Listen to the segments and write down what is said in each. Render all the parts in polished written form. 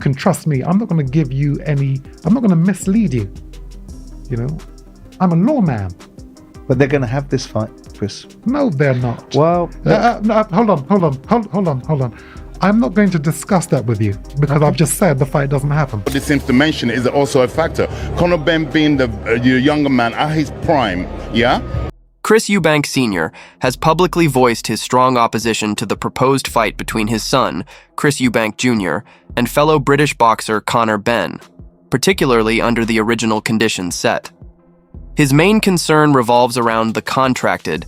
can trust me. I'm not going to give you I'm not going to mislead you. You know, I'm a lawman. But they're going to have this fight, Chris. No, they're not. Well, no, hold on. I'm not going to discuss that with you because I've just said the fight doesn't happen. What it seems to mention is also a factor. Conor Benn being the younger man at his prime, yeah? Chris Eubank Sr. has publicly voiced his strong opposition to the proposed fight between his son, Chris Eubank Jr., and fellow British boxer Conor Benn, particularly under the original conditions set. His main concern revolves around the contracted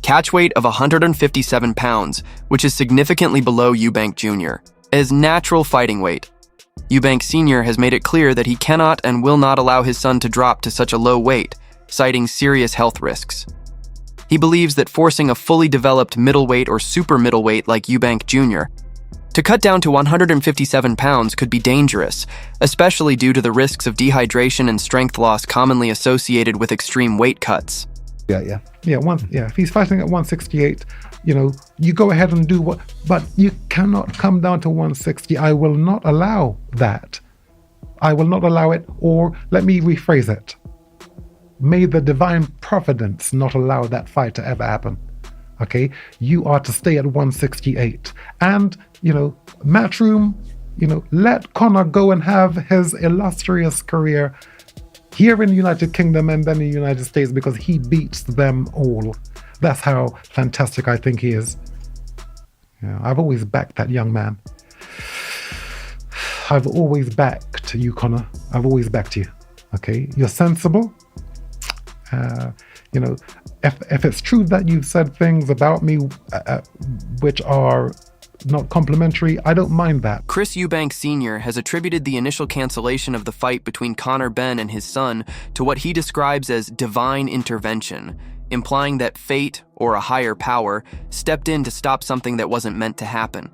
catch weight of 157 pounds, which is significantly below Eubank Jr. As natural fighting weight, Eubank Sr. has made it clear that he cannot and will not allow his son to drop to such a low weight, citing serious health risks. He believes that forcing a fully developed middleweight or super middleweight like Eubank Jr. to cut down to 157 pounds could be dangerous, especially due to the risks of dehydration and strength loss commonly associated with extreme weight cuts. Yeah. If he's fighting at 168, you go ahead and do what, but you cannot come down to 160. I will not allow that. I will not allow it, or let me rephrase it. May the divine providence not allow that fight to ever happen. Okay? You are to stay at 168. And, Matchroom, let Conor go and have his illustrious career here in the United Kingdom and then in the United States because he beats them all. That's how fantastic I think he is. I've always backed that young man. I've always backed you, Conor. I've always backed you. Okay? You're sensible. If it's true that you've said things about me which are not complimentary, I don't mind that. Chris Eubank Sr. has attributed the initial cancellation of the fight between Conor Benn and his son to what he describes as divine intervention, implying that fate, or a higher power, stepped in to stop something that wasn't meant to happen.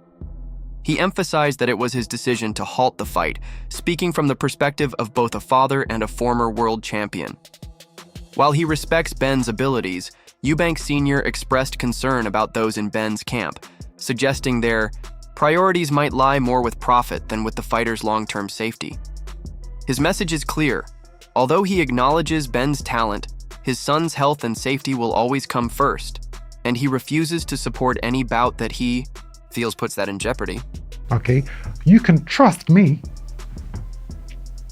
He emphasized that it was his decision to halt the fight, speaking from the perspective of both a father and a former world champion. While he respects Benn's abilities, Eubank Sr. expressed concern about those in Benn's camp, suggesting their priorities might lie more with profit than with the fighter's long-term safety. His message is clear. Although he acknowledges Benn's talent, his son's health and safety will always come first, and he refuses to support any bout that he feels puts that in jeopardy. Okay, you can trust me.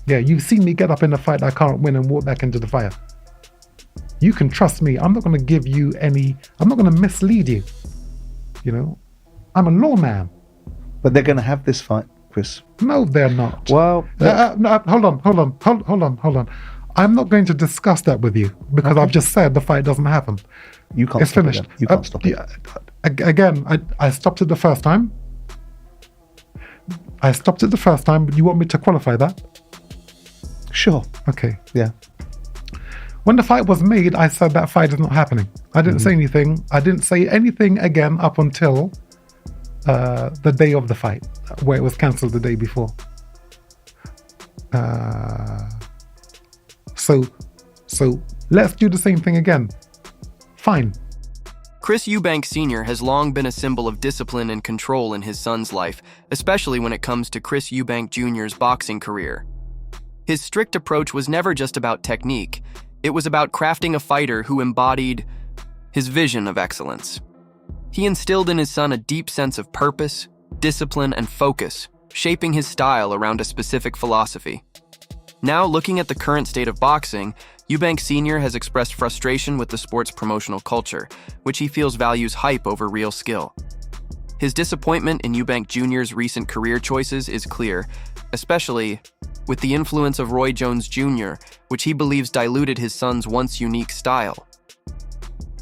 Yeah, you've seen me get up in a fight I can't win and walk back into the fire. You can trust me. I'm not going to give you I'm not going to mislead you. I'm a lawman. But they're going to have this fight, Chris. No, they're not. Well, no, hold on. I'm not going to discuss that with you because I've just said the fight doesn't happen. You can't. It's finished. You can't stop it. Again, I stopped it the first time. But you want me to qualify that? Sure. Okay. Yeah. When the fight was made, I said that fight is not happening. I didn't say anything. I didn't say anything again up until the day of the fight, where it was cancelled the day before. So let's do the same thing again. Fine. Chris Eubank Sr. has long been a symbol of discipline and control in his son's life, especially when it comes to Chris Eubank Jr.'s boxing career. His strict approach was never just about technique. It was about crafting a fighter who embodied his vision of excellence. He instilled in his son a deep sense of purpose, discipline, and focus, shaping his style around a specific philosophy. Now, looking at the current state of boxing, Eubank Sr. has expressed frustration with the sport's promotional culture, which he feels values hype over real skill. His disappointment in Eubank Jr.'s recent career choices is clear, especially with the influence of Roy Jones Jr., which he believes diluted his son's once unique style.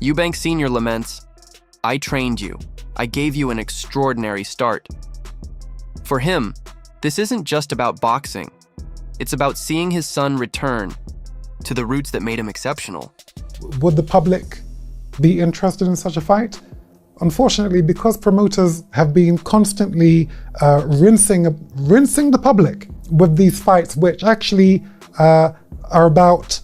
Eubank Sr. laments, "I trained you. I gave you an extraordinary start." For him, this isn't just about boxing. It's about seeing his son return to the roots that made him exceptional. Would the public be interested in such a fight? Unfortunately, because promoters have been constantly rinsing the public with these fights, which actually are about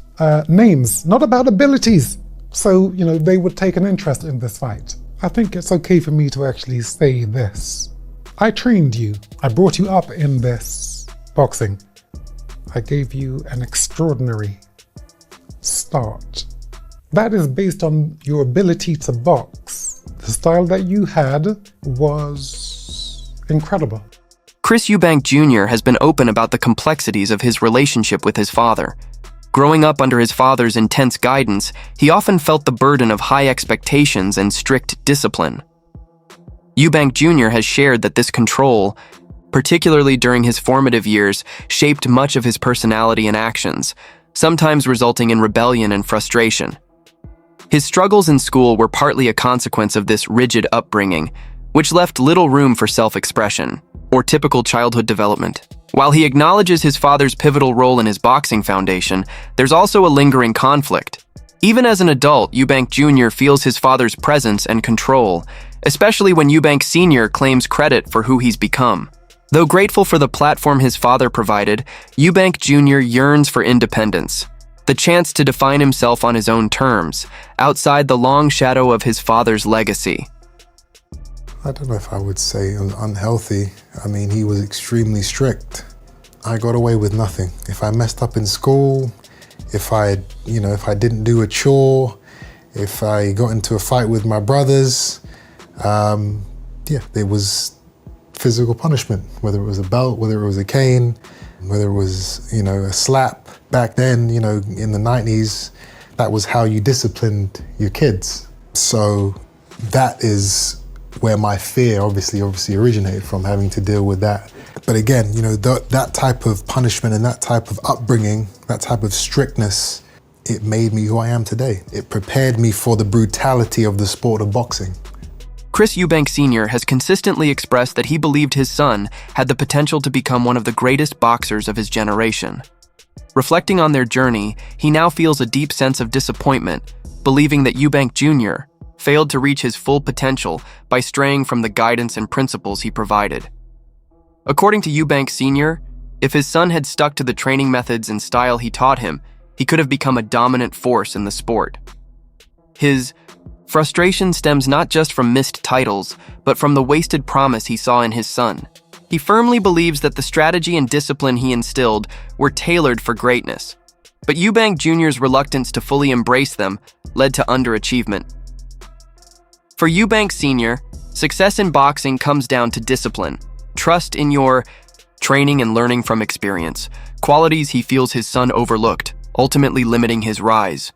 names, not about abilities. So, they would take an interest in this fight. I think it's okay for me to actually say this. I trained you. I brought you up in this. boxing. I gave you an extraordinary start. That is based on your ability to box. The style that you had was incredible. Chris Eubank Jr. has been open about the complexities of his relationship with his father. Growing up under his father's intense guidance, he often felt the burden of high expectations and strict discipline. Eubank Jr. has shared that this control, particularly during his formative years, shaped much of his personality and actions, sometimes resulting in rebellion and frustration. His struggles in school were partly a consequence of this rigid upbringing, which left little room for self-expression or typical childhood development. While he acknowledges his father's pivotal role in his boxing foundation, there's also a lingering conflict. Even as an adult, Eubank Jr. feels his father's presence and control, especially when Eubank Sr. claims credit for who he's become. Though grateful for the platform his father provided, Eubank Jr. yearns for independence, the chance to define himself on his own terms, outside the long shadow of his father's legacy. I don't know if I would say unhealthy. I mean, he was extremely strict. I got away with nothing. If I messed up in school, if I didn't do a chore, if I got into a fight with my brothers, there was physical punishment, whether it was a belt, whether it was a cane, whether it was, a slap. Back then, in the 90s, that was how you disciplined your kids. So that is where my fear obviously originated from, having to deal with that. But again, that type of punishment and that type of upbringing, that type of strictness, it made me who I am today. It prepared me for the brutality of the sport of boxing. Chris Eubank Sr. has consistently expressed that he believed his son had the potential to become one of the greatest boxers of his generation. Reflecting on their journey, he now feels a deep sense of disappointment, believing that Eubank Jr. failed to reach his full potential by straying from the guidance and principles he provided. According to Eubank Sr., if his son had stuck to the training methods and style he taught him, he could have become a dominant force in the sport. His frustration stems not just from missed titles, but from the wasted promise he saw in his son. He firmly believes that the strategy and discipline he instilled were tailored for greatness, but Eubank Jr.'s reluctance to fully embrace them led to underachievement. For Eubank Sr., success in boxing comes down to discipline, trust in your training and learning from experience, qualities he feels his son overlooked, ultimately limiting his rise.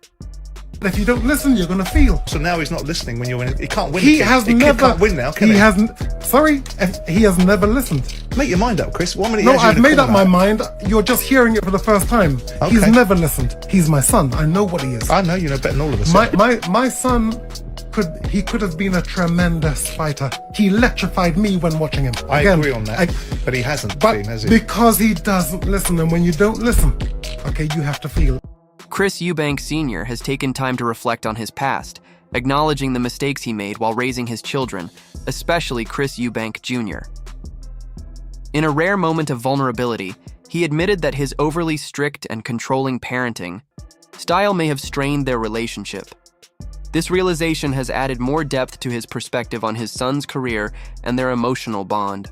If you don't listen, you're gonna feel. So now he's not listening when you're winning. He can't win. He has never. He can't win now, can he? He hasn't. Sorry, he has never listened. Make your mind up, Chris. 1 minute. No, I've made up my mind. You're just hearing it for the first time. Okay. He's never listened. He's my son. I know what he is. I know, better than all of us. My son could have been a tremendous fighter. He electrified me when watching him. I agree on that, but he hasn't been, has he? Because he doesn't listen, and when you don't listen, okay, you have to feel. Chris Eubank Sr. has taken time to reflect on his past, acknowledging the mistakes he made while raising his children, especially Chris Eubank Jr. In a rare moment of vulnerability, he admitted that his overly strict and controlling parenting style may have strained their relationship. This realization has added more depth to his perspective on his son's career and their emotional bond.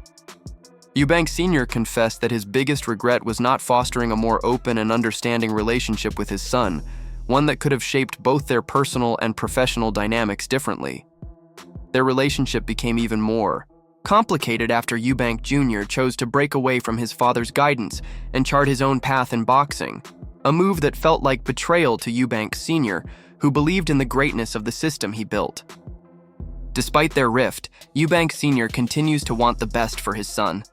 Eubank Sr. confessed that his biggest regret was not fostering a more open and understanding relationship with his son, one that could have shaped both their personal and professional dynamics differently. Their relationship became even more complicated after Eubank Jr. chose to break away from his father's guidance and chart his own path in boxing, a move that felt like betrayal to Eubank Sr., who believed in the greatness of the system he built. Despite their rift, Eubank Sr. continues to want the best for his son.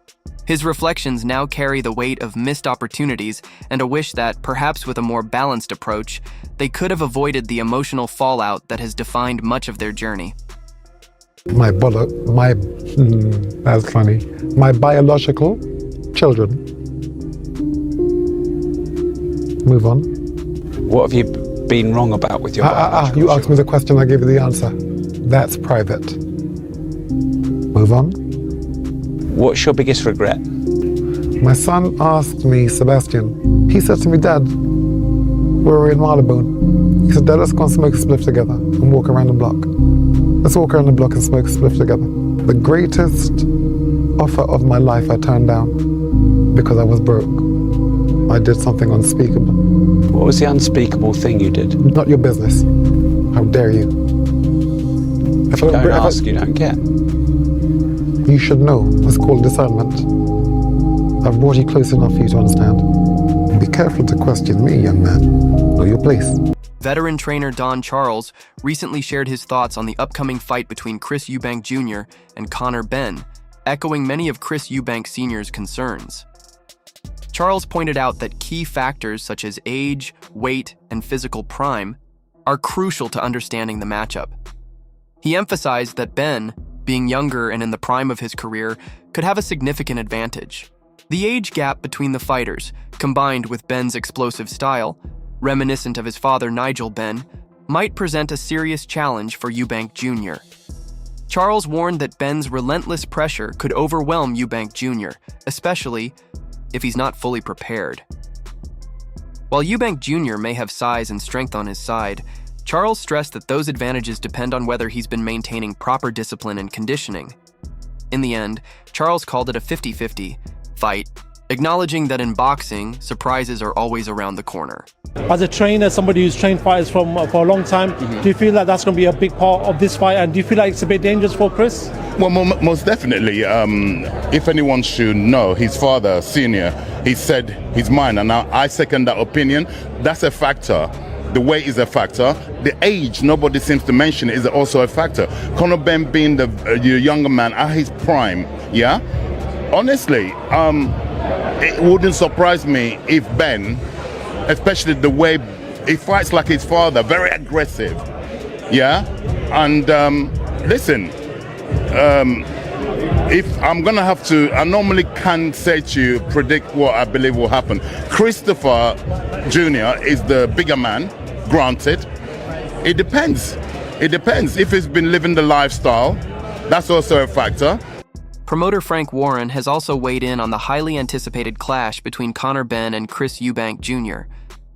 His reflections now carry the weight of missed opportunities and a wish that, perhaps with a more balanced approach, they could have avoided the emotional fallout that has defined much of their journey. That's funny. My biological children. Move on. What have you been wrong about with your biological You asked me the question, I gave you the answer. That's private. Move on. What's your biggest regret? My son asked me, Sebastian, he said to me, Dad, we were in Marylebone. He said, Dad, let's go and smoke a spliff together and walk around the block. Let's walk around the block and smoke a spliff together. The greatest offer of my life I turned down because I was broke. I did something unspeakable. What was the unspeakable thing you did? Not your business. How dare you? If Don't ask, you don't get. You should know. It's called discernment. I've brought you close enough for you to understand. Be careful to question me, young man. Know your place. Veteran trainer Don Charles recently shared his thoughts on the upcoming fight between Chris Eubank Jr. and Conor Benn, echoing many of Chris Eubank Sr.'s concerns. Charles pointed out that key factors such as age, weight, and physical prime are crucial to understanding the matchup. He emphasized that Benn, being younger and in the prime of his career, could have a significant advantage. The age gap between the fighters, combined with Benn's explosive style, reminiscent of his father Nigel Benn, might present a serious challenge for Eubank Jr. Charles warned that Benn's relentless pressure could overwhelm Eubank Jr., especially if he's not fully prepared. While Eubank Jr. may have size and strength on his side, Charles stressed that those advantages depend on whether he's been maintaining proper discipline and conditioning. In the end, Charles called it a 50-50 fight, acknowledging that in boxing, surprises are always around the corner. As a trainer, somebody who's trained fighters for a long time, do you feel like that's going to be a big part of this fight? And do you feel like it's a bit dangerous for Chris? Well, most definitely. If anyone should know, his father, Senior, he said he's mine, and now I second that opinion. That's a factor. The weight is a factor. The age, nobody seems to mention, is also a factor. Conor Benn being the younger man at his prime, yeah? Honestly, it wouldn't surprise me if Benn, especially the way he fights like his father, very aggressive, yeah? And listen, if I'm gonna have to, I normally can't say to you, predict what I believe will happen. Christopher Jr. is the bigger man, granted. It depends. It depends. If he's been living the lifestyle, that's also a factor. Promoter Frank Warren has also weighed in on the highly anticipated clash between Conor Benn and Chris Eubank Jr.,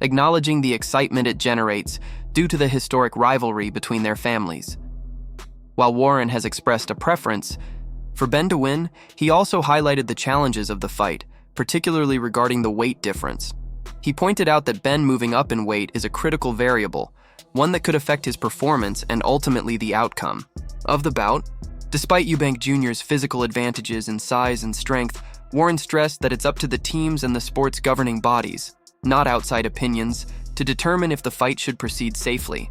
acknowledging the excitement it generates due to the historic rivalry between their families. While Warren has expressed a preference for Benn to win, he also highlighted the challenges of the fight, particularly regarding the weight difference. He pointed out that Benn moving up in weight is a critical variable, one that could affect his performance and ultimately the outcome of the bout. Despite Eubank Jr.'s physical advantages in size and strength, Warren stressed that it's up to the teams and the sport's governing bodies, not outside opinions, to determine if the fight should proceed safely.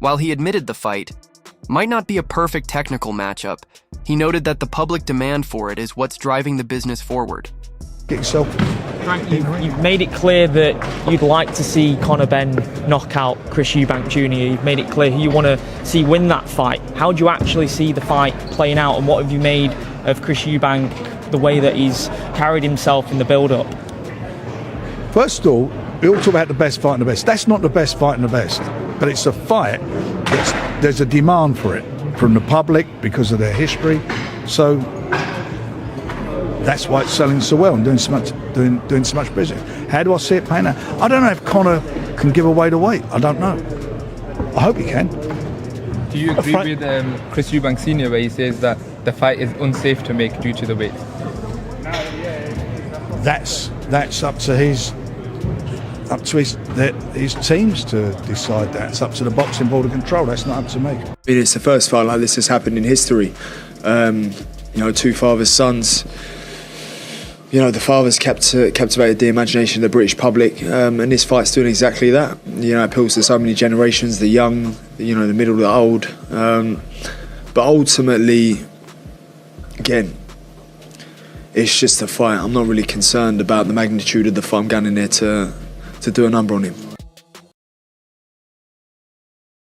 While he admitted the fight might not be a perfect technical matchup, he noted that the public demand for it is what's driving the business forward. Get yourself. Frank, you've made it clear that you'd like to see Conor Benn knock out Chris Eubank Jr. You've made it clear who you want to see win that fight. How do you actually see the fight playing out, and what have you made of Chris Eubank, the way that he's carried himself in the build-up? First of all, we all talk about the best fight and the best. That's not the best fight and the best, but it's a fight. There's a demand for it from the public because of their history. So that's why it's selling so well and doing so much business. How do I see it playing out? I don't know if Conor can give away the weight. I don't know. I hope he can. Do you agree with Chris Eubank Sr. where he says that the fight is unsafe to make due to the weight? That's up to his teams to decide that. It's up to the boxing board of control. That's not up to me. It's the first fight like this has happened in history. Two fathers, sons. The fathers captivated the imagination of the British public, and this fight's doing exactly that. Appeals to so many generations, the young, the middle, the old. But ultimately, again, it's just a fight. I'm not really concerned about the magnitude of the fight. I'm going in there to do a number on him.